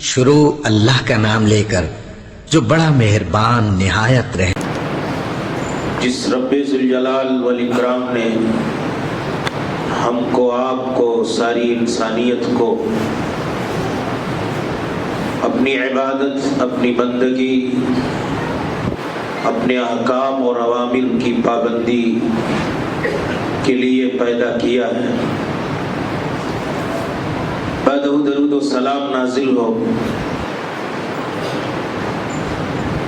شروع اللہ کا نام لے کر جو بڑا مہربان نہایت رحم۔ جس رب ذوالجلال والاکرام نے ہم کو، آپ کو، ساری انسانیت کو اپنی عبادت، اپنی بندگی، اپنے احکام اور اوامر کی پابندی کے لیے پیدا کیا ہے، بعدہ درود و سلام نازل ہو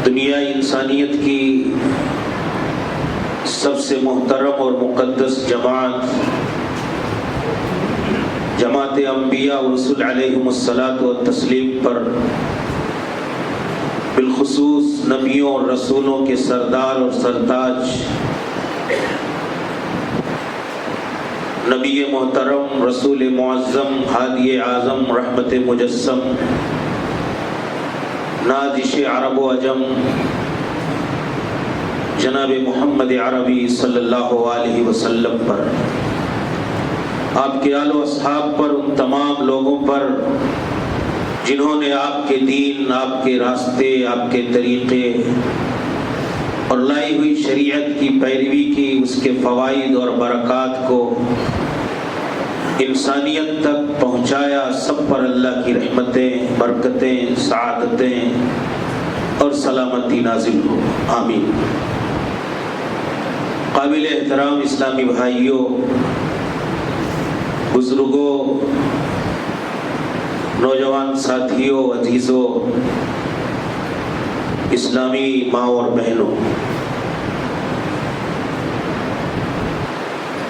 دنیا انسانیت کی سب سے محترم اور مقدس جماعت انبیاء و رسول علیہم الصلاۃ والتسلیم پر، بالخصوص نبیوں اور رسولوں کے سردار اور سرتاج نبی محترم، رسول معظم، ہادی اعظم، رحمت مجسم، نازش عرب و عجم، جناب محمد عربی صلی اللہ علیہ وسلم پر، آپ کے آل و اصحاب پر، ان تمام لوگوں پر جنہوں نے آپ کے دین، آپ کے راستے، آپ کے طریقے اور لائی ہوئی شریعت کی پیروی کی، اس کے فوائد اور برکات کو انسانیت تک پہنچایا۔ سب پر اللہ کی رحمتیں، برکتیں، سعادتیں اور سلامتی نازل ہو، آمین۔ قابل احترام اسلامی بھائیوں، بزرگوں، نوجوان ساتھیوں، عزیزوں، اسلامی ماں اور بہنوں،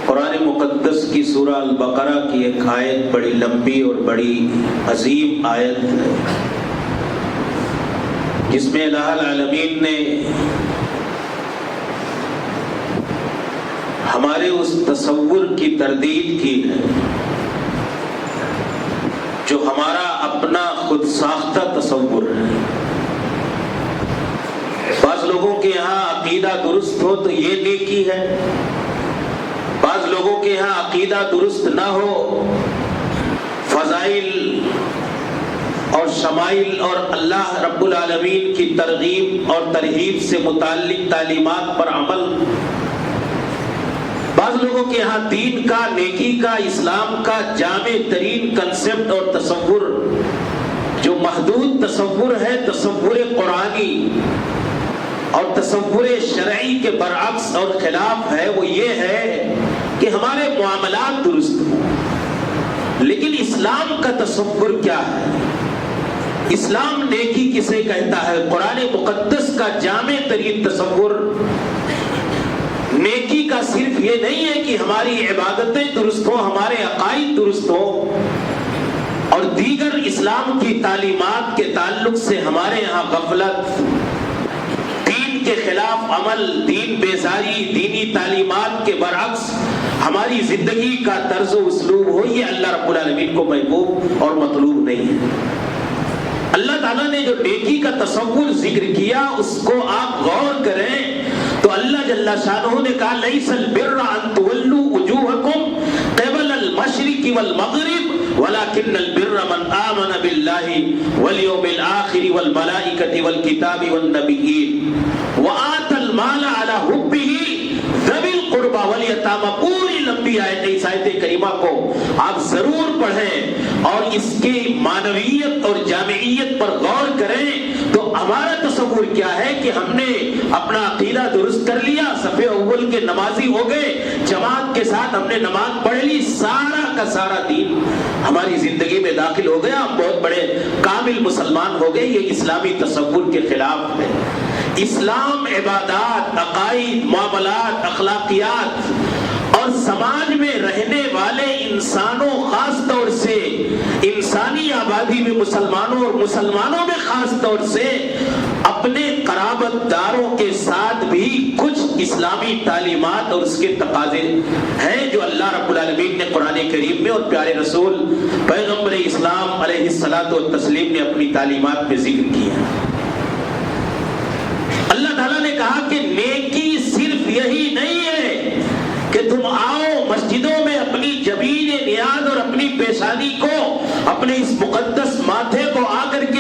قرآن مقدس کی سورہ البقرہ کی ایک آیت بڑی لمبی اور بڑی عظیم آیت ہے، جس میں الہ العالمین نے ہمارے اس تصور کی تردید کی ہے جو ہمارا اپنا خود ساختہ تصور ہے۔ بعض لوگوں کے یہاں عقیدہ درست ہو تو یہ نیکی ہے، بعض لوگوں کے یہاں عقیدہ درست نہ ہو، فضائل اور شمائل اور اللہ رب العالمین کی ترغیب اور ترہیب سے متعلق تعلیمات پر عمل، بعض لوگوں کے یہاں دین کا، نیکی کا، اسلام کا جامع ترین کنسپٹ اور تصور جو محدود تصور ہے، تصور قرآنی اور تصور شرعی کے برعکس اور خلاف ہے، وہ یہ ہے کہ ہمارے معاملات درست ہوں۔ لیکن اسلام کا تصور کیا ہے؟ اسلام نیکی کسے کہتا ہے؟ قرآن مقدس کا جامع ترین تصور نیکی کا صرف یہ نہیں ہے کہ ہماری عبادتیں درست ہوں، ہمارے عقائد درست ہوں اور دیگر اسلام کی تعلیمات کے تعلق سے ہمارے یہاں غفلت، دین کے خلاف عمل، دین بیزاری، دینی تعلیمات کے برعکس ہماری زندگی کا طرز و اسلوب ہو، یہ اللہ رب العالمین کو محبوب اور مطلوب نہیں ہے۔ اللہ تعالیٰ نے جو نیکی کا تصور ذکر کیا اس کو آپ غور کریں تو اللہ جل شانہ نے کہا لیس البر ان تولوا وجوہکم قبل المشرق والمغرب ولکن البر من آمن باللہ والیوم الآخر والملائکۃ والکتاب والنبیین وآتى المال على حبہ ذوی القربى والیتامى۔ پوری لمبی آیت، آیت کریمہ کو آپ ضرور پڑھیں اور اس کی معنویت اور جامعیت پر غور کریں تو ہمارا تصور کیا ہے کہ ہم نے اپنا عقیدہ درست کر لیا، صف اول کے نمازی ہو گئے، جماعت کے ساتھ ہم نے نماز پڑھ لی، سارا کا سارا دین ہماری زندگی میں داخل ہو گیا، ہم بہت بڑے کامل مسلمان ہو گئے۔ یہ اسلامی تصور کے خلاف ہے۔ اسلام عبادات، عقائد، معاملات، اخلاقیات اور سماج میں رہنے والے انسانوں، خاص طور سے انسانی آبادی میں مسلمانوں اور مسلمانوں میں خاص طور سے اپنے قرابت داروں کے ساتھ بھی کچھ اسلامی تعلیمات اور اس کے تقاضے ہیں جو اللہ رب العالمین نے قرآن کریم میں اور پیارے رسول پیغمبر اسلام علیہ الصلاۃ والتسلیم نے اپنی تعلیمات میں ذکر کیا۔ اللہ تعالیٰ نے کہا کہ نیکی صرف یہی نہیں ہے کہ تم آؤ مسجدوں میں اپنی جبین نیاز اور اپنی پیشانی کو، اپنے اس مقدس ماتھے کو آ کر کے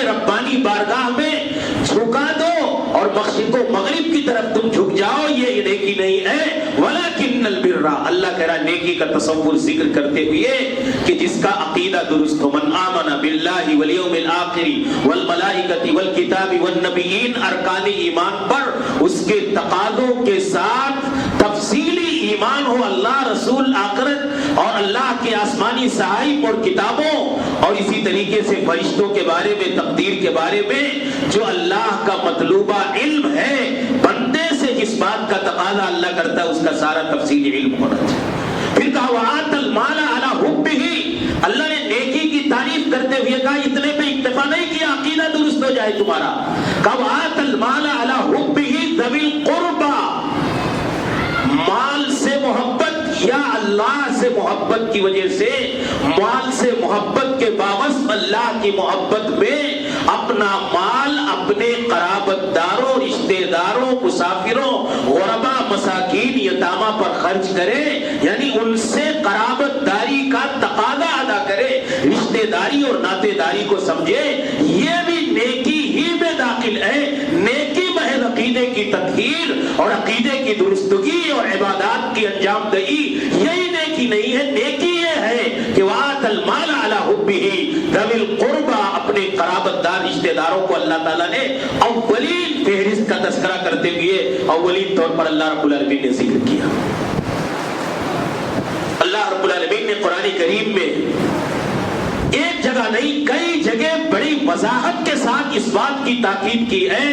مشرق و مغرب کی طرف تم جھک جاؤ، یہ نیکی نہیں ہے۔ وَلَكِنَّ الْبِرَّ، اللہ کہہ رہا نیکی کا تصور ذکر کرتے ہوئے کہ جس کا عقیدہ درست ہو، من آمن باللہ والیوم الآخر والملائکۃ والکتاب والنبیین، ارکان ایمان پر اس کے تقاضوں کے ساتھ تفصیلی ایمان ہو، اللہ، رسول، آخرت اور اللہ کے آسمانی صحائف اور کتابوں، اور اسی طریقے سے فرشتوں کے بارے میں، تقدیر کے بارے میں، جو اللہ کا مطلوبہ علم ہے، بندے سے جس بات کا تقاضا اللہ کرتا ہے اس کا سارا تفصیلی علم ہونا چاہیے۔ پھر کہا وَآتَ الْمَالَ عَلَى حُبِّهِ، اللہ نے نیکی کی تعریف کرتے ہوئے کہا اتنے پہ اکتفا نہیں کیا، عقیدہ درست ہو جائے تمہارا، کہا وَآتَ الْمَالَ عَلَى حُبِّهِ ذَوِي الْقُرْبَى، مال سے محبت یا اللہ سے محبت کی وجہ سے، مال سے محبت کے باوجود اللہ کی محبت میں اپنا مال اپنے قرابت داروں، رشتہ داروں، مسافروں، غربا، مساکین، یتامہ پر خرچ کرے، یعنی ان سے قرابت داری کا تقاضا ادا کرے، رشتہ داری اور ناطے داری کو سمجھے، یہ بھی نیکی ہی میں داخل ہے۔ نیکی محض عقیدے کی تطہیر اور عقیدے کی درستگی اور عبادات کی انجام دہی یہی نیکی نہیں ہے۔ نیکی یہ ہے کہ وَآتَ الْمَالَ عَلَى حُبِّهِ ذَوِي الْقُرْبَى، اپنے قرابت دار رشتہ داروں کو اللہ تعالیٰ نے اولین فہرست کا تذکرہ کرتے ہوئے اولین طور پر اللہ رب العالمین نے ذکر کیا۔ اللہ رب العالمین نے قرآن کریم میں ایک جگہ نہیں کئی جگہ بڑی وضاحت کے ساتھ اس بات کی تاکید کی ہے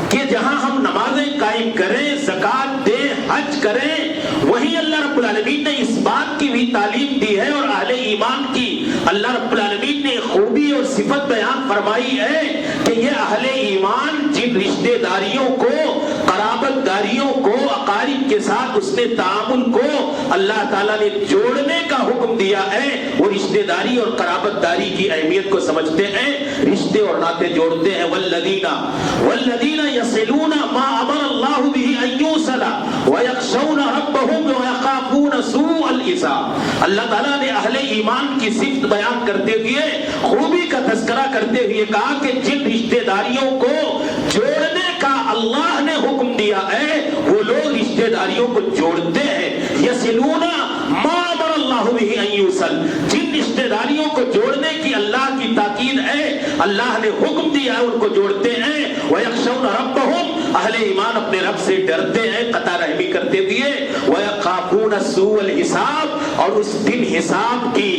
کہ جہاں ہم نمازیں قائم کریں، زکوٰۃ دیں، حج کریں، وہیں اللہ رب العالمین نے اس بات کی بھی تعلیم دی ہے اور اہل ایمان کی اللہ رب العالمین نے خوبی اور صفت بیان فرمائی ہے کہ یہ اہل ایمان جن رشتہ داریوں کو، قرابت داریوں کو، اقارب کے ساتھ اس نے تعامل کو اللہ تعالیٰ نے جوڑنے کا حکم دیا ہے، وہ رشتہ داری اور قرابت داری کی اہمیت کو سمجھتے ہیں، رشتے اور ناطے جوڑتے ہیں۔ والذین یصلون ما امر اللہ به ان یوصل ویخشون ربهم ویخافون سوء الحساب، اللہ تعالیٰ نے اہل ایمان کی صفت بیان کرتے ہوئے، خوبی کا تذکرہ کرتے ہوئے کہا کہ جن رشتہ داریوں کو جوڑنے کا اللہ نے حکم دیا ہے وہ لوگ رشتہ داریوں کو جوڑتے ہیں۔ یصلون ما امر اللہ به ان یوصل، جن رشتہ داریوں کو جوڑنے کی اللہ کی تاکید ہے، اللہ نے حکم دیا ہے، ان کو جوڑتے ہیں۔ وَيَخْشَوْنَ رَبَّهُمْ، اہل ایمان اپنے رب سے ڈرتے ہیں قطع رحمی کرتے ہوئے۔ وَيَخَافُونَ سُوءَ الْحِسَابِ، اور اس دن حساب کی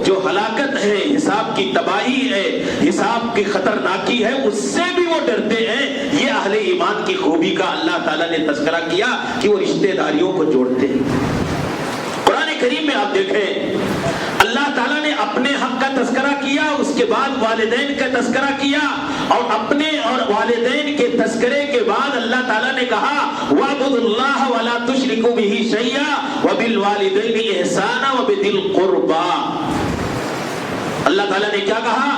جو ہلاکت ہے، حساب کی تباہی ہے، حساب کی خطرناکی ہے، اس سے بھی وہ ڈرتے ہیں۔ یہ اہل ایمان کی خوبی کا اللہ تعالیٰ نے تذکرہ کیا کہ وہ رشتہ داریوں کو جوڑتے ہیں۔ قرآن کریم میں آپ دیکھیں اللہ تعالیٰ نے اپنے حق کا تذکرہ کیا، اس کے بعد والدین کا تذکرہ کیا، اور اپنے اور والدین کے تذکرے کے بعد اللہ تعالیٰ نے کہا وَاعْبُدُوا اللَّهَ وَلَا تُشْرِكُوا بِهِ شَيْئًا وَبِالْوَالِدَيْنِ إِحْسَانًا وَبِذِي الْقُرْبَىٰ۔ اللہ تعالیٰ نے کیا کہا؟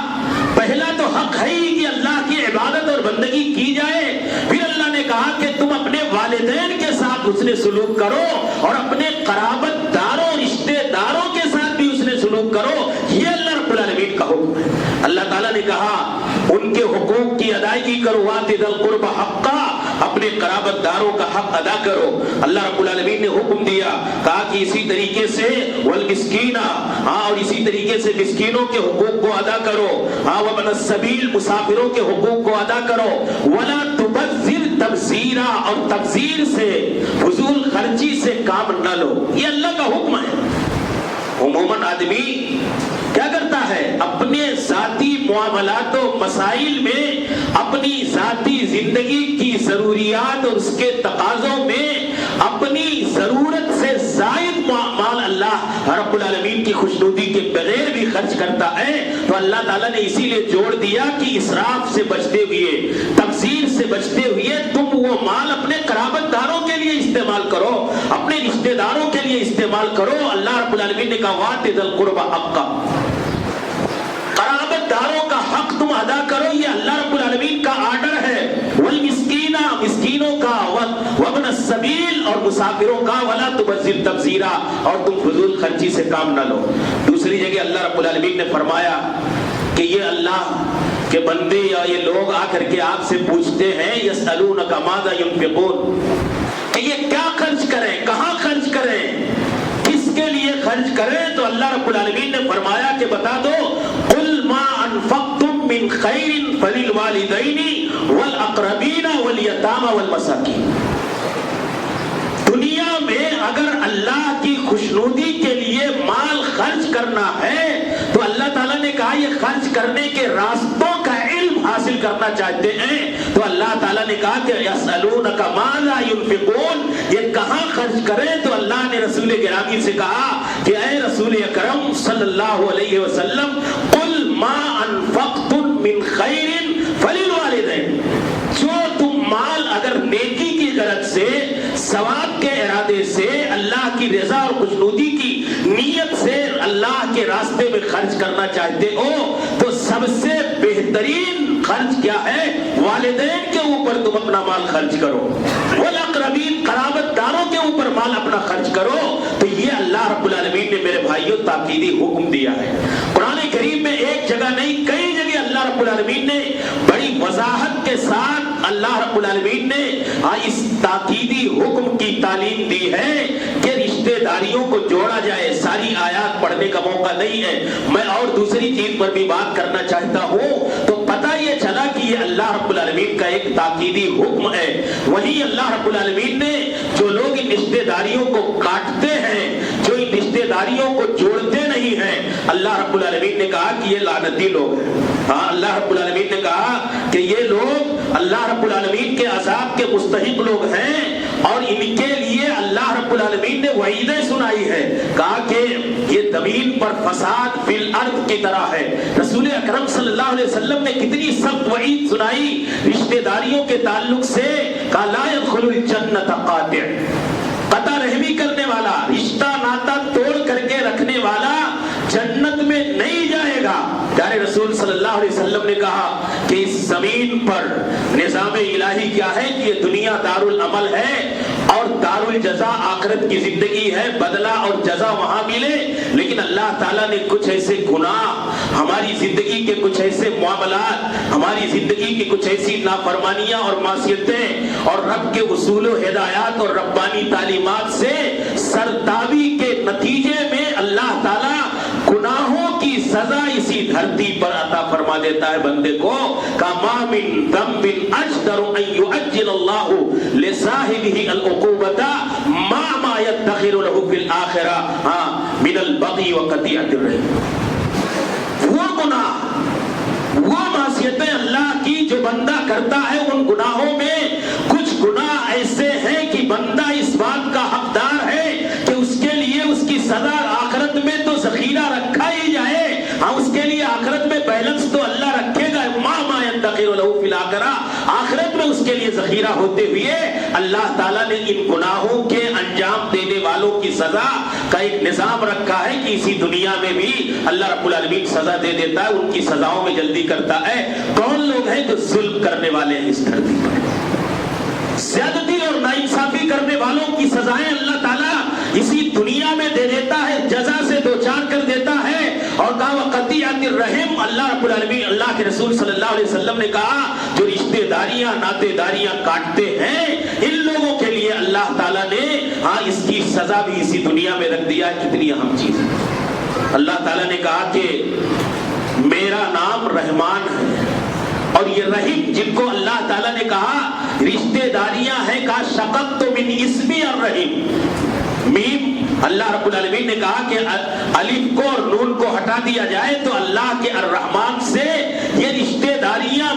پہلا تو حق ہے ہی کہ اللہ کی عبادت اور بندگی کی جائے، پھر اللہ نے کہا کہ تم اپنے والدین کے ساتھ حسن سلوک کرو اور اپنے قرابت داروں، رشتہ داروں کے ساتھ بھی حسن سلوک کرو۔ یہ اللہ رب العالمین کا حکم ہے۔ اللہ تعالیٰ نے کہا ان کے حقوق کی ادائیگی کرو، وَآتِ ذَا الْقُرْبَىٰ حَقَّهُ، اپنے قرابت داروں کا حق ادا کرو۔ اللہ رب العالمین نے حکم دیا، کہا کہ اسی طریقے سے والمسکین، اور اسی طریقے سے مسکینوں کے حقوق کو ادا کرو، وابن السبیل، مسافروں کے حقوق کو ادا کرو، ولا تبذر تبذیرا، اور تبذیر سے، فضول خرچی سے کام نہ لو۔ یہ اللہ کا حکم ہے۔ عموماً آدمی کیا کرتا ہے؟ اپنے ذاتی معاملات و مسائل میں، اپنی ذاتی زندگی کی ضروریات اور اس کے تقاضوں میں اپنی ضرورت سے زائد مال اللہ رب العالمین کی خوشنودی کے بغیر بھی خرچ کرتا ہے۔ تو اللہ تعالیٰ نے اسی لیے جوڑ دیا کہ اسراف سے بچتے ہوئے، تبذیر سے بچتے ہوئے تم وہ مال اپنے قرابت داروں کے لیے استعمال کرو، اپنے رشتہ داروں کے لیے استعمال کرو۔ اللہ رب العالمین نے کہا وَآتِ ذَا الْقُرْبَىٰ حَقَّهُ، قرابت داروں کا حق تم ادا کرو، یہ اللہ رب العالمین کا آرڈر ہے۔ والمسکین، مسکینوں کا، وابن السبیل، اور مسافروں کا، ولا تبذر تبذیرا، اور تم فضول خرچی سے کام نہ لو۔ دوسری جگہ اللہ رب العالمین نے فرمایا کہ یہ اللہ کے بندے یا یہ لوگ آ کر کے آپ سے پوچھتے ہیں یسألونک ماذا ينفقون، کہ یہ کیا خرچ کریں، کہاں خرچ کریں، کس کے لیے خرچ کریں، تو اللہ رب العالمین نے فرمایا کہ بتا دو قل ما انفقتم من خیر فللوالدین والاقربین والیتامى والمساکین۔ دنیا میں اگر اللہ کی خوشنودی کے لیے مال خرچ کرنا ہے تو اللہ تعالیٰ نے کہا یہ خرچ کرنے کے راستوں کا علم حاصل کرنا چاہتے ہیں تو اللہ تعالیٰ نے کہا کہ یسألونک ماذا ينفقون، یہ کہاں خرچ کریں، تو اللہ نے رسول گرامی سے کہا کہ اے رسول اکرم صلی اللہ علیہ وسلم قل ما انفقتم من خیر فللوالدین، جو تم مال اگر نیکی کی غرض سے، ثواب کے ارادے سے، اللہ کی رضا اور خوشنودی کی نیت سے اللہ کے راستے میں خرچ کرنا چاہتے ہو تو سب سے بہترین خرچ کیا ہے، والدین کے اوپر تم اپنا مال خرچ کرو، والاقربین قرابت داروں کے اوپر مال اپنا خرچ کرو۔ تو یہ اللہ رب العالمین نے میرے بھائیوں تاکیدی حکم دیا ہے۔ قرآن کریم میں ایک جگہ نہیں کئی جگہ اللہ رب العالمین نے بڑی وضاحت کے ساتھ اللہ رب العالمین نے اس تاکیدی حکم کی تعلیم دی ہے کہ رشتہ داریوں کو جوڑا جائے۔ ساری آیات پڑھنے کا موقع نہیں ہے، میں اور دوسری چیز پر بھی بات کرنا چاہتا ہوں۔ تو پتہ یہ چلا کہ یہ اللہ رب العالمین کا ایک تاکیدی حکم ہے۔ وہی اللہ رب العالمین نے جو لوگ ان رشتہ داریوں کو کاٹتے ہیں، جو ان رشتہ داریوں کو جوڑتے نہیں ہیں، اللہ رب العالمین نے کہا کہ یہ لعنتی لوگ ہیں۔ ہاں، اللہ رب العالمین نے کہا کہ یہ لوگ اللہ رب العالمین کے عذاب کے مستحق لوگ ہیں اور ان کے لیے اللہ رب العالمین نے وعیدیں سنائی ہے، کہا کہ یہ زمین پر فساد فی الارض کی طرح ہے۔ رسول اکرم صلی اللہ علیہ وسلم نے کتنی سخت وعید سنائی رشتہ داریوں کے تعلق سے، کہا لا يدخل الجنت قاطع، قطع رحمی کرنے والا، رشتہ ناتا توڑ کر کے رکھنے والا جنت میں نہیں جائے گا۔ پیارے رسول صلی اللہ علیہ وسلم نے کہا کہ اس زمین پر نظام الہی کیا ہے کہ یہ دنیا دار العمل ہے اور دار الجزا آخرت کی زندگی ہے، بدلہ اور جزا وہاں ملے، لیکن اللہ تعالیٰ نے کچھ ایسے گناہ، ہماری زندگی کے کچھ ایسے معاملات، ہماری زندگی کی کچھ ایسی نافرمانیاں اور معصیتیں اور رب کے اصول و ہدایات اور ربانی تعلیمات سے سرتابی کے نتیجے میں اللہ تعالیٰ گناہوں کی سزا اسی دھرتی پر عطا فرما دیتا ہے بندے کو۔ کما من ذنب اجدر ان یعجل اللہ لصاحبہ العقوبۃ ما يدخر له فی الآخرہ من البغی وقطیعۃ الرحم۔ وہ گناہ، وہ معصیتیں اللہ کی جو بندہ کرتا ہے، ان گناہوں میں کچھ گناہ ایسے ہیں کہ بندہ اس بات کا حقدار ہے کہ اس کے لیے اس کی سزا آخرت میں تو ذخیرہ رکھا ہی جائے، ہاں اس کے لیے آخرت میں بیلنس تو اللہ رکھے گا، ما يدخر له فی الآخرہ، آخرت میں اس کے لیے ذخیرہ ہوتے ہوئے اللہ تعالیٰ نے ان گناہوں کے انجام دینے والوں کی سزا کا ایک نظام رکھا ہے کہ اسی دنیا میں بھی اللہ رب العالمین سزا دے دیتا ہے، ان کی سزاؤں میں جلدی کرتا ہے۔ کون لوگ ہیں جو ظلم کرنے والے ہیں اس دھرتی پر، زیادتی اور ناانصافی کرنے والوں کی سزائیں اللہ تعالیٰ اسی دنیا میں دے دیتا ہے، جزا سے دوچار کر دیتا ہے۔ اور کہا وقطیعۃ الرحم، اللہ رب العالمین، اللہ کے رسول صلی اللہ علیہ وسلم نے کہا جو رشتہ داریاں ناتے داریاں کاٹتے ہیں ان لوگوں کے لیے اللہ تعالیٰ نے اس کی سزا بھی اسی دنیا میں رکھ دیا ہے۔ کتنی اہم چیز ہے۔ اللہ تعالیٰ نے کہا کہ میرا نام رحمان ہے، اور یہ رحیم جن کو اللہ تعالیٰ نے کہا رشتہ داریاں ہیں، کہا شققت من اسمی الرحیم، میم اللہ رب العالمین نے کہا کہ الف کو اور نون کو ہٹا دیا جائے تو اللہ کے الرحمن سے یہ رشتہ داریاں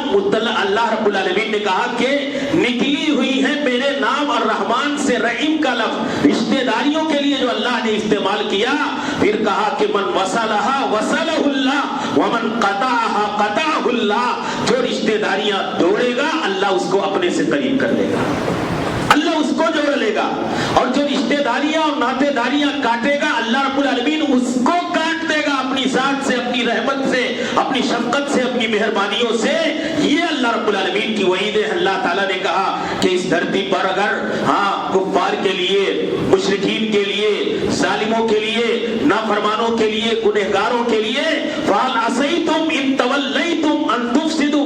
اللہ رب العالمین نے کہا کہ نکلی ہوئی ہیں میرے نام الرحمن سے۔ رحیم کا لفظ رشتہ داریوں کے لیے جو اللہ نے استعمال کیا، پھر کہا کہ من وصلہا وصلہ اللہ ومن قطعہا قطعہ اللہ، جو رشتہ داریاں توڑے گا اللہ اس کو اپنے سے قریب کر لے گا، اللہ اس کو جوڑ لے گا، اور جو رشتہ داریاں اور ناتے داریاں کاٹے گا اللہ رب العالمین اس کو کاٹ دے گا اپنی ذات سے، اپنی رحمت سے، اپنی شفقت سے، اپنی مہربانیوں سے۔ یہ اللہ رب العالمین کی وعید ہے۔ اللہ تعالیٰ نے کہا کہ اس دھرتی پر اگر کفار کے لیے، مشرکین کے لیے، ظالموں کے لیے، نافرمانوں کے لیے، گنہگاروں کے لیے فَهَلْ عَصَيْتُمْ إِن تَوَلَّيْتُمْ أَن تُفْسِدُوا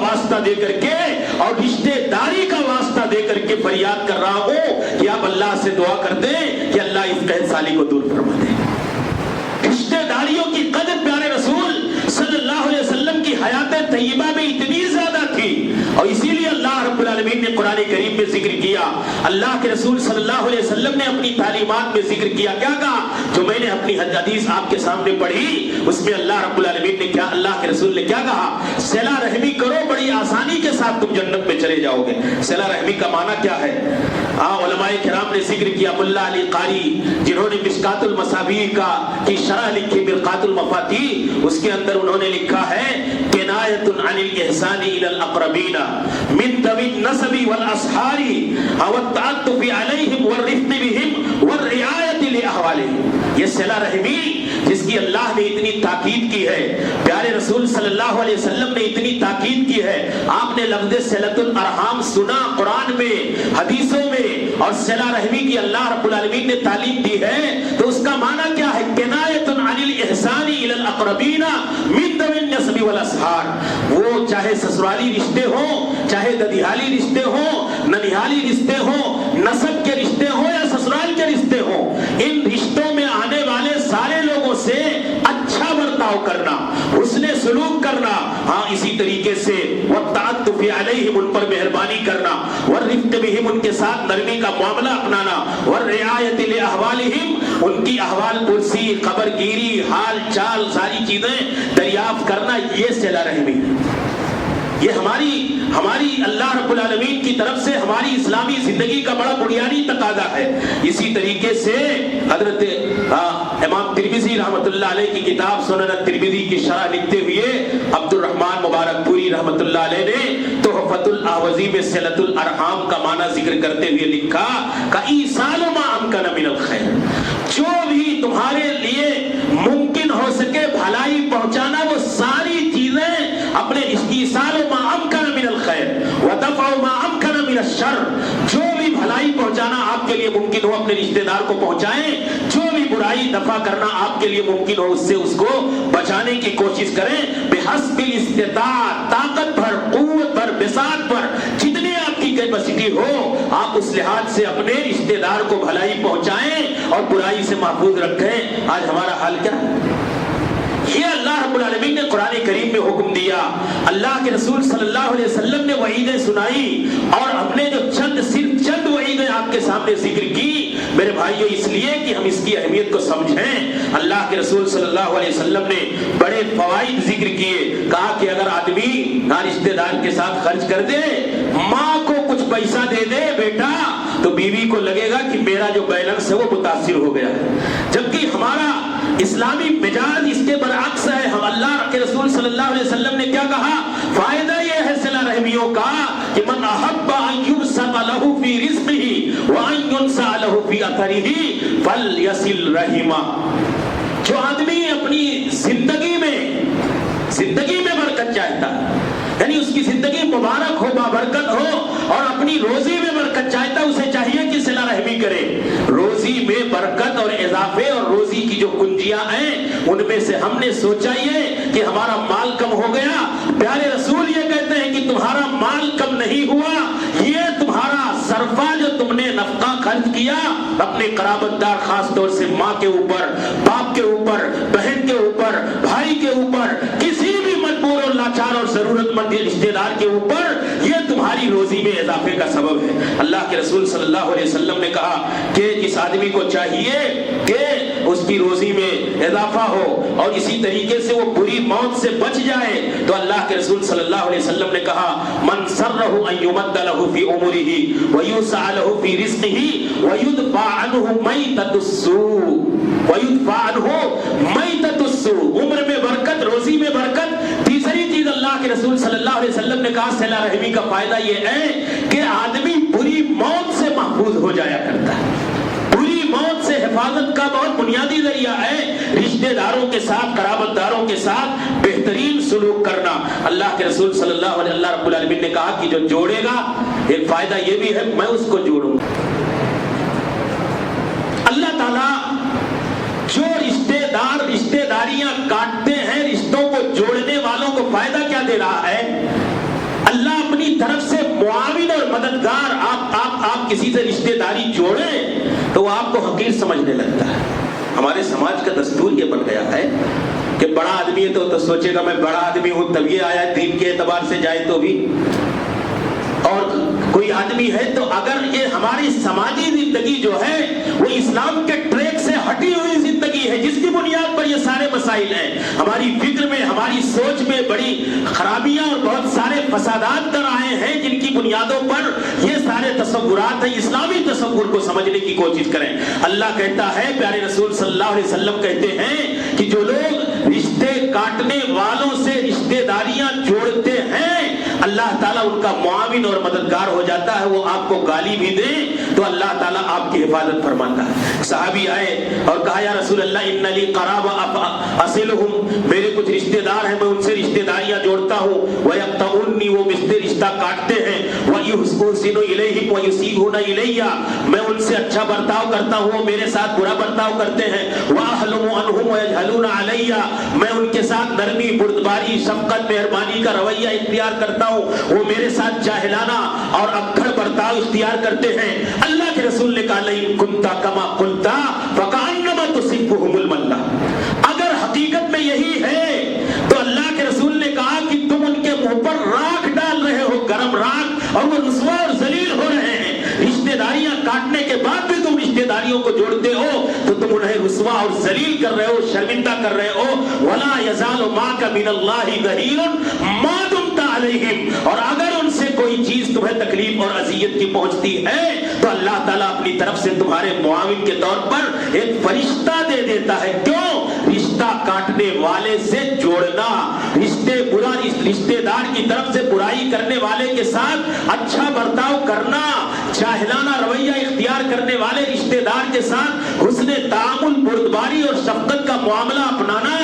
واسطہ دے کر کے اور رشتے داری کا واسطہ دے کر کے فریاد کر رہا ہوں کہ آپ اللہ سے دعا کر دیں کہ اللہ اس قحط سالی کو دور فرما دے۔ رشتے داریوں کی قدر پیارے رسول صلی اللہ علیہ وسلم کی حیات طیبہ میں اتنی زیادہ تھی، اور اسی لیے اللہ رب العالمین نے قرآن کریم میں ذکر کیا، اللہ کے رسول صلی اللہ علیہ وسلم نے اپنی تعلیمات میں ذکر کیا، کیا کہا؟ جو میں نے اپنی حدیث آپ کے سامنے پڑھی اس میں اللہ رب العالمین نے کیا، اللہ کے رسول نے کیا کہا؟ صلہ رحمی کرو، بڑی آسانی کے ساتھ تم جنت میں چلے جاؤ گے۔ صلہ رحمی کا معنی کیا ہے؟ علماء کرام نے ذکر کیا، ملا علی قاری جنہوں نے مشکات المصابیح کی شرح لکھی مرقات المفاتیح، اس کے اندر انہوں نے لکھا ہے کنایۃ عن الاحسان الی الاقربین من ذوی النسب والاصحار والتعطف علیہم والرفق بہم والرعایۃ لاحوالہم۔ یہ صلہ رحمی جس کی اللہ نے اتنی تاکید کی ہے، پیارے رسول صلی اللہ علیہ وسلم نے اتنی تاکید کی ہے، آپ نے لفظ صلۃ الارحام سنا قرآن میں، حدیثوں میں، اور صلہ رحمی کی اللہ رب العالمین نے تعلیم دی ہے، تو اس کا معنی کیا ہے؟ کنایۃ عن الاحسان الی الاقربین من ذوی النسب والاصحار۔ وہ چاہے سسرالی رشتے ہوں، چاہے ددیہالی رشتے ہوں، ننیہالی رشتے ہوں، نسب کے رشتے ہوں یا سسرال کے رشتے ہوں، ان رشتوں میں آنے والے سارے لوگوں سے اچھا برتاؤ کرنا، حسن سلوک کرنا، ہاں اسی طریقے سے والتعطف علیہم ان پر مہربانی کرنا، والرفق بہم ان کے ساتھ نرمی کا معاملہ اپنانا، والرعایت لاحوالہم ان کی احوال پرسی، خبر گیری، حال چال ساری چیزیں دریافت کرنا، یہ صلہ رحمی ہے۔ یہ ہماری اللہ رب العالمین کی طرف سے ہماری اسلامی زندگی کا بڑا بنیادی تقاضا ہے۔ اسی طریقے سے حضرت امام ترمذی رحمۃ اللہ علیہ کی کتاب سنن ترمذی کی شرح لکھتے ہوئے عبد الرحمن مبارک پوری رحمۃ اللہ علیہ نے تحفۃ الاحوذی میں صلۃ الارحام کا معنی ذکر کرتے ہوئے لکھا کہ ایصال ما امکن من الخیر، جو بھی تمہارے لیے ممکن ہو سکے بھلائی پہنچانا، وہ ساری چیزیں اپنے ایصال ما امکن من الخیر ودفع ما امکن من الشر، جو بھی بھلائی پہنچانا آپ کے لیے ممکن ہو اپنے رشتہ دار کو پہنچائیں، جو بھی برائی دفع کرنا آپ کے لیے ممکن ہو اس سے اس کو بچانے کی کوشش کریں، بحسب الاستطاعت، طاقت بھر، قوت بھر، بساط پر، جتنے آپ کی کیپیسٹی ہو آپ اس لحاظ سے اپنے رشتہ دار کو بھلائی پہنچائیں اور برائی سے محفوظ رکھیں۔ آج ہمارا حال کیا ہے؟ یہ اللہ رب العالمین نے قرآن کریم میں حکم دیا، اللہ کے رسول صلی اللہ علیہ وسلم نے وعیدیں سنائی، اور ہم نے جو صرف چند وعیدیں آپ کے سامنے ذکر کی میرے بھائیو، اس لیے کہ ہم اس کی اہمیت کو سمجھیں۔ اللہ کے رسول صلی اللہ علیہ وسلم نے بڑے فوائد ذکر کیے، کہا کہ اگر آدمی رشتہ دار کے ساتھ خرچ کر دے، ماں کو کچھ پیسہ دے دے بیٹا، تو بیوی کو لگے گا کہ میرا جو بیلنس ہے وہ متاثر ہو گیا ہے، جبکہ ہمارا اسلامی مزاج اس کے برعکس ہے۔ ہم اللہ کے رسول صلی اللہ علیہ وسلم نے کیا کہا؟ فائدہ یہ ہے صلہ رحمیوں کا کہ من احب ان یبسط له فی رزقه وان ينسى له فی اثره فلیصل رحمہ۔ جو آدمی اپنی زندگی میں برکت چاہتا ہے، یعنی اس کی زندگی مبارک ہو، بابرکت ہو، اور اپنی روزی میں برکت چاہتا ہے، اسے چاہیے کہ صلہ رحمی کرے۔ روزی میں برکت اور اضافے اور روزی کی جو کنجیاں ہیں ان میں سے ہم نے سوچا یہ کہ ہمارا مال کم ہو گیا، پیارے رسول یہ کہتے ہیں کہ تمہارا مال کم نہیں ہوا، یہ تمہارا صرفہ جو تم نے نفقہ خرچ کیا اپنے قرابت دار، خاص طور سے ماں کے اوپر، باپ کے اوپر، بہن کے اوپر، بھائی کے اوپر، کسی بھی مجبور اور لاچار اور ضرورت مند رشتہ دار کے اوپر، یہ تمہاری روزی میں اضافے کا سبب ہے۔ اللہ کے رسول صلی اللہ علیہ وسلم نے کہا کہ جس آدمی کو چاہیے کہ اس کی روزی میں اضافہ ہو اور اسی طریقے سے وہ بری موت سے بچ جائے، تو اللہ کے رسول صلی اللہ علیہ وسلم نے کہا من سرہ ان یمد لہ فی عمرہ ویوسع لہ فی رزقہ ویدفع عنہ میتۃ السوء، ویدفع عنہ میتۃ السوء، عمر میں برکت، روزی میں برکت۔ تیسری چیز اللہ کے رسول صلی اللہ علیہ وسلم نے کہا صلہ رحمی کا فائدہ یہ ہے کہ آدمی بری موت سے محفوظ ہو جایا کرتا ہے۔ بری موت سے حفاظت کا بہت بنیادی ذریعہ ہے رشتہ داروں کے ساتھ، قرابت داروں کے ساتھ بہترین سلوک کرنا۔ اللہ کے رسول صلی اللہ رب العالمین نے کہا کہ جو جوڑے گا، ایک فائدہ یہ بھی ہے میں اس کو جوڑوں گا۔ اللہ تعالیٰ جو رشتہ داریاں کاٹتے ہیں، رشتوں کو جوڑنے والوں کو فائدہ کیا دے رہا ہے؟ اپنی طرف سے معاون اور مددگار آپ کسی سے رشتہ داری جوڑیں تو وہ آپ کو حقیر سمجھنے لگتا ہے. ہمارے سماج کا دستور یہ بن گیا ہے کہ بڑا آدمی ہے تو سوچے گا میں بڑا آدمی ہوں تب یہ آیا دین کے اعتبار سے جائے تو بھی, اور کوئی آدمی ہے تو اگر یہ ہماری سماجی زندگی جو ہے وہ اسلام کے ٹریک سے ہٹی ہوئی زندگی ہے جس کی بنیاد پر یہ سارے مسائل ہیں. ہماری فکر میں, ہماری سوچ میں بڑی خرابیاں اور بہت سارے فسادات در آئے ہیں جن کی بنیادوں پر یہ سارے تصورات ہیں. اسلامی تصور کو سمجھنے کی کوشش کریں. اللہ کہتا ہے, پیارے رسول صلی اللہ علیہ وسلم کہتے ہیں کہ جو لوگ رشتے کاٹنے والوں سے رشتے داریاں جوڑتے ہیں اللہ تعالیٰ ان کا معاون اور مددگار ہو جاتا ہے. وہ آپ کو گالی بھی دیں تو اللہ تعالیٰ آپ کی حفاظت فرماتا ہے. صحابی آئے اور کہا یا رسول اللہ ان لی قرابہ اصلہم, میرے کچھ رشتے دار ہیں میں ان سے رشتے داریاں جوڑتا ہوں. ویقطعونی, وہ مجھ سے رشتہ کاٹتے ہیں. ویحسن الیہم ویسیئون الیہ, میں ان سے اچھا برتاؤ کرتا ہوں وہ میرے ساتھ برا برتاؤ کرتے ہیں. واحلم عنہم ویجہلون علیہ, میں ان کے ساتھ نرمی, بردباری, شفقت, مہربانی کا رویہ اختیار کرتا ہوں وہ میرے ساتھ جاہلانہ اور اکڑ برتاؤ اختیار کرتے ہیں. اللہ کے رسول نے کہا لئن کنتا کما قلتا فکأنما تصفهم الملہ, اگر حقیقت میں یہی ہے تو اللہ کے رسول نے کہا کہ تم ان کے منہ پر راکھ ڈال رہے ہو, گرم راکھ, اور وہ رسوا اور ذلیل ہو رہے ہیں. رشتے داریاں کاٹنے کے بعد بھی تم رشتے داریوں کو جوڑتے ہو تو تم انہیں رسوا اور ذلیل کر رہے ہو, شرمندہ کر رہے ہو. ولا یزال معک من اللہ ظہیر ما دمت علیہم, اور اگر ان سے کوئی چیز تمہیں تکلیف اور اذیت کی پہنچتی ہے تو اللہ تعالیٰ اپنی طرف سے تمہارے معاون کے طور پر ایک فرشتہ دے دیتا ہے. کیوں؟ رشتہ کاٹنے والے سے جوڑنا, رشتے دار کی طرف سے برائی کرنے والے کے ساتھ اچھا برتاؤ کرنا, جاہلانہ رویہ اختیار کرنے والے رشتے دار کے ساتھ حسن تعامل, بردباری اور شفقت کا معاملہ اپنانا,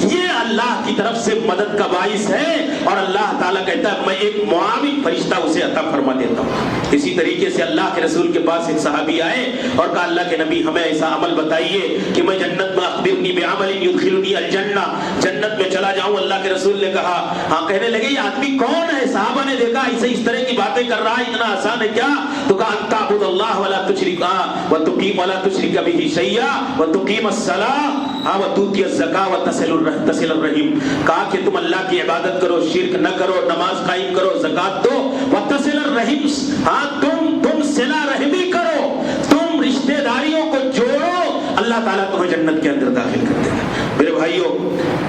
یہ اللہ کی طرف سے مدد کا باعث ہے. اور اللہ تعالیٰ کہتا ہے میں ایک معاون فرشتہ اسے عطا فرما دیتا ہوں. اسی طریقے سے اللہ کے رسول کے پاس ایک صحابی آئے اور کہا اللہ کے نبی ہمیں ایسا عمل بتائیے کہ میں جنت میں اخبرنی بعمل یدخلنی الجنہ, جنت میں چلا جاؤں. اللہ کے رسول نے کہا ہاں. کہنے لگے یہ آدمی کون ہے؟ صحابہ نے دیکھا اسے اس طرح کی باتیں کر رہا ہے, اتنا آسان ہے کیا؟ تو کہا ان تعبد اللہ ولا تشرک وتقیم ولا تشرک به شیئا وتقیم الصلاۃ وتؤتی الزکاۃ وتصل الرحم. کہا کہ تم اللہ کی عبادت کرو, شرک نہ کرو, نماز قائم کرو, زکات دو, وتصل الرحم, ہاں تم صلہ رحمی کرو, تم رشتہ داریوں کو جوڑو, اللہ تعالیٰ تمہیں جنت کے اندر داخل کر دے گا. میرے بھائیوں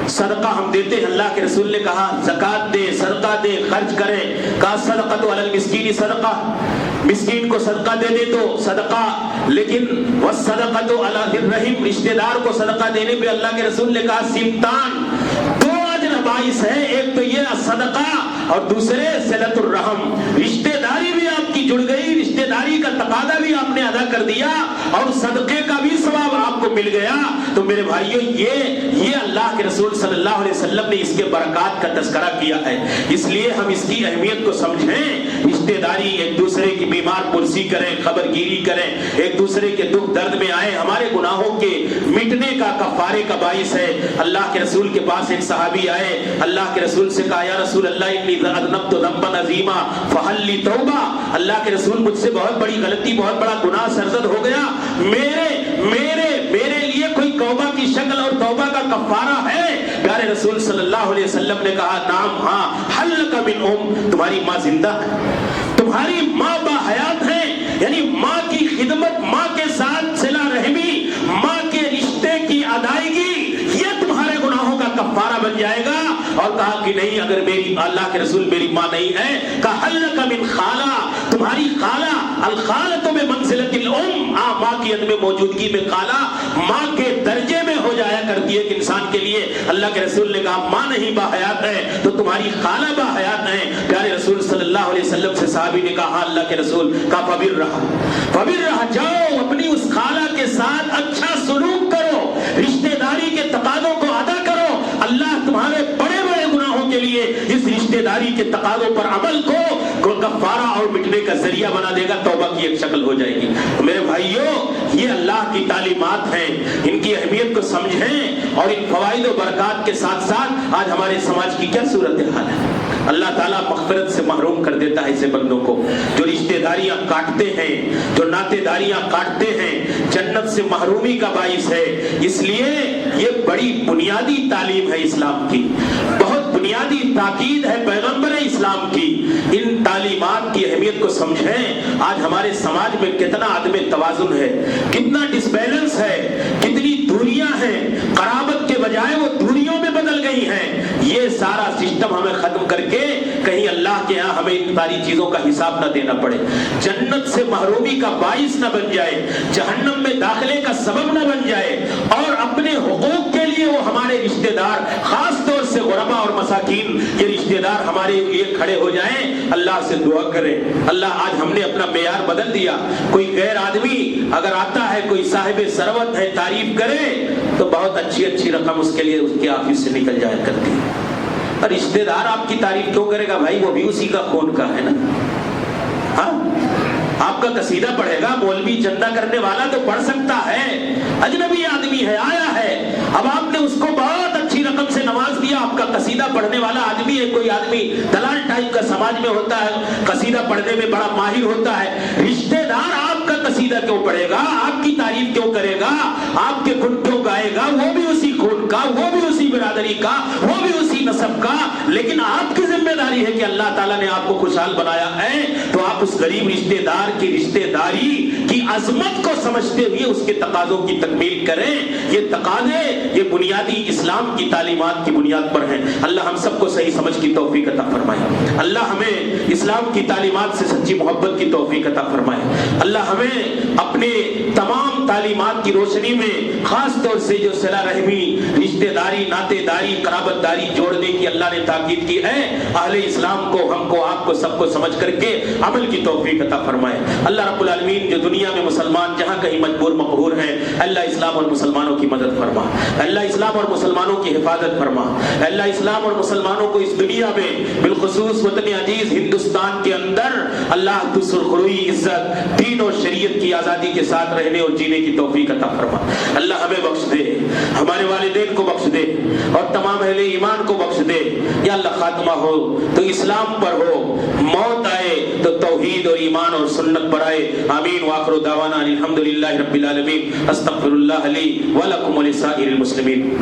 صدقہ ہم دیتے ہیں, اللہ کے رسول نے کہا زکات دے, صدقہ دے, خرچ کریں. کہا صدقۃ علی المسکین صدقہ, مسکین کو صدقہ دے دے تو صدقہ, لیکن والصدقۃ علی الرحم, رشتہ دار کو صدقہ دینے پہ اللہ کے رسول نے کہا سمتان, دو اجر باعث ہے, ایک تو یہ صدقہ اور دوسرے صلۃ الرحم, رشتہ داری بھی آپ کی جڑ گئی, رشتہ داری کا تقاضا بھی آپ نے ادا کر دیا اور صدقے کا بھی ثواب آپ کو مل گیا. تو میرے بھائیوں یہ اللہ کے رسول صلی اللہ علیہ وسلم نے اس کے برکات کا تذکرہ کیا ہے, اس لیے ہم اس کی اہمیت کو سمجھیں. رشتہ داری, ایک دوسرے کی بیمار پرسی کریں, خبر گیری کریں, ایک دوسرے کے دکھ درد میں آئے, ہمارے گناہوں کے مٹنے کا, کفارے کا باعث ہے. اللہ کے رسول کے پاس ایک صحابی آئے, اللہ کے رسول سے کہا یا رسول اللہ انی اذنبت ذنبا عظیما فہل لی توبہ, اللہ کے رسول مجھ سے بہت بڑی غلطی, بہت بڑا گناہ سرزد ہو گیا, میرے لیے کوئی توبہ کی شکل اور توبہ کا کفارہ ہے؟ پیارے رسول صلی اللہ علیہ وسلم نے کہا نام, ہاں, حل لک من تمہاری ماں زندہ ہے, تمہاری ماں باحیات ہے, یعنی ماں کی خدمت, ماں کے ساتھ صلہ رحمی, ماں کے رشتے کی ادائیگی, یہ تمہارے گناہوں کا کفارہ بن جائے گا. اور کہا کہ نہیں, اگر میری, اللہ کے رسول میری ماں نہیں ہے, کہا حل لک من خالہ, تمہاری خالہ, الخالۃ بمنزلۃ الام, ماں کی عدم موجودگی میں خالہ ماں کے درجے میں ہو جایا کرتی ہے ایک انسان کے لیے. اللہ کے رسول نے کہا ماں نہیں باحیات ہے تو تمہاری خالہ باحیات ہے. پیارے رسول صلی اللہ علیہ وسلم سے صحابی نے کہا ہاں اللہ کے رسول, کہا فبر رہا, جاؤ اپنی اس خالہ کے ساتھ اچھا سلوک کرو, رشتہ داری کے تقاضوں کو ادا کرو, اللہ تمہارے بڑے بڑے گناہوں کے لیے اس رشتہ داری کے تقاضوں پر عمل کو کفارہ اور مٹنے کا ذریعہ بنا دے گا, توبہ کی ایک شکل ہو جائے گی. میرے بھائیوں یہ اللہ کی تعلیمات ہیں, ان کی اہمیت کو سمجھیں, اور ان فوائد و برکات کے ساتھ ساتھ آج ہمارے سماج کی کیا صورتحال ہے. اللہ تعالیٰ مغفرت سے محروم کر دیتا ہے ایسے بندوں کو جو رشتہ داریاں کاٹتے ہیں، جو ناطے داریاں کاٹتے ہیں، جنت سے محرومی کا باعث ہے۔ اس لیے یہ بڑی بنیادی تعلیم ہے اسلام کی، بہت بنیادی تاکید ہے پیغمبر اسلام کی۔ ان تعلیمات کی اہمیت کو سمجھیں۔ آج ہمارے سماج میں کتنا عدم توازن ہے، کتنا ڈس بیلنس ہے، کتنی دوریاں ہیں، قرابت کے بجائے وہ دوریوں میں بدل گئی ہیں۔ یہ سارا سسٹم ہمیں ختم کر کے کہیں اللہ کے ہاں ہمیں ان ساری چیزوں کا حساب نہ دینا پڑے، جنت سے محرومی کا باعث نہ بن جائے، جہنم میں داخلے کا سبب نہ بن جائے، اور اپنے حقوق کے لیے وہ ہمارے رشتہ دار، خاص طور سے غربا اور مساکین یہ رشتہ دار ہمارے لیے کھڑے ہو جائیں۔ اللہ سے دعا کریں، اللہ آج ہم نے اپنا معیار بدل دیا۔ کوئی غیر آدمی اگر آتا ہے، کوئی صاحب ثروت ہے، تعریف کرے تو بہت اچھی اچھی رقم اس کے لیے اس کے آفس سے نکل جایا کرتی ہے۔ اور رشتہ دار آپ کی تعریف کیوں کرے گا بھائی؟ وہ بھی اسی کا خون کا ہے نا۔ ہاں، آپ کا قصیدہ پڑھے گا، مولوی چندہ کرنے والا تو پڑھ سکتا ہے، اجنبی آدمی ہے، آیا ہے، اب آپ نے اس کو بہت اچھی رقم سے نواز دیا، آپ کا قصیدہ پڑھنے والا آدمی ہے، کوئی آدمی دلال ٹائپ کا سماج میں ہوتا ہے، قصیدہ پڑھنے میں بڑا ماہر ہوتا ہے، رشتہ دار آپ کا قصیدہ کیوں پڑھے گا؟ آپ کی تعریف کیوں کرے گا؟ آپ کے گن کیوں گائے گا؟ وہ بھی اسی خون کا، وہ بھی اسی برادری کا، وہ بھی اسی نسب کا، لیکن آپ کی ذمہ داری ہے کہ اللہ تعالیٰ نے آپ کو خوشحال بنایا ہے تو آپ اس غریب رشتہ دار کی رشتہ داری کی عظمت کو سمجھتے ہوئے اس کے تقاضوں کی تکمیل کریں۔ یہ تقاضے یہ بنیادی اسلام کی تعلیمات کی بنیاد پر ہیں۔ اللہ ہم سب کو صحیح سمجھ کی توفیق عطا فرمائے، اللہ ہمیں اسلام کی تعلیمات سے سچی محبت کی توفیق عطا فرمائے، اللہ ہمیں اپنے تمام تعلیمات کی روشنی میں خاص طور سے جو صلہ رحمی، رشتہ داری، ناطے داری، قرابت داری جوڑنے کی اللہ نے تاکید کی ہے، اہل اسلام کو، ہم کو، آپ کو، سب کو سمجھ کر کے عمل کی توفیق عطا فرمائے۔ اللہ رب العالمین جو دنیا میں مسلمان جہاں کہیں مجبور مقہور ہیں، اللہ اسلام اور مسلمانوں کی مدد فرما، اللہ اسلام اور مسلمانوں کی حفاظت فرما، اللہ اسلام اور مسلمانوں کو اس دنیا میں بالخصوص وطن عزیز ہندوستان کے اندر اللہ تو سرخروئی، عزت، دین اور شریعت کی آزادی کے ساتھ رہنے اور جینے کی توفیق عطا فرما۔ اللہ ہمیں بخش دے، ہمارے والدین کو بخش دے اور تمام اہل ایمان کو بخش دے۔ یا اللہ خاتمہ ہو تو اسلام پر ہو، موت آئے تو توحید اور ایمان اور سنت پر آئے۔ آمین وآخر دعوانا الحمدللہ رب العالمین۔ استغفر اللہ لی ولکم ولسائر المسلمین۔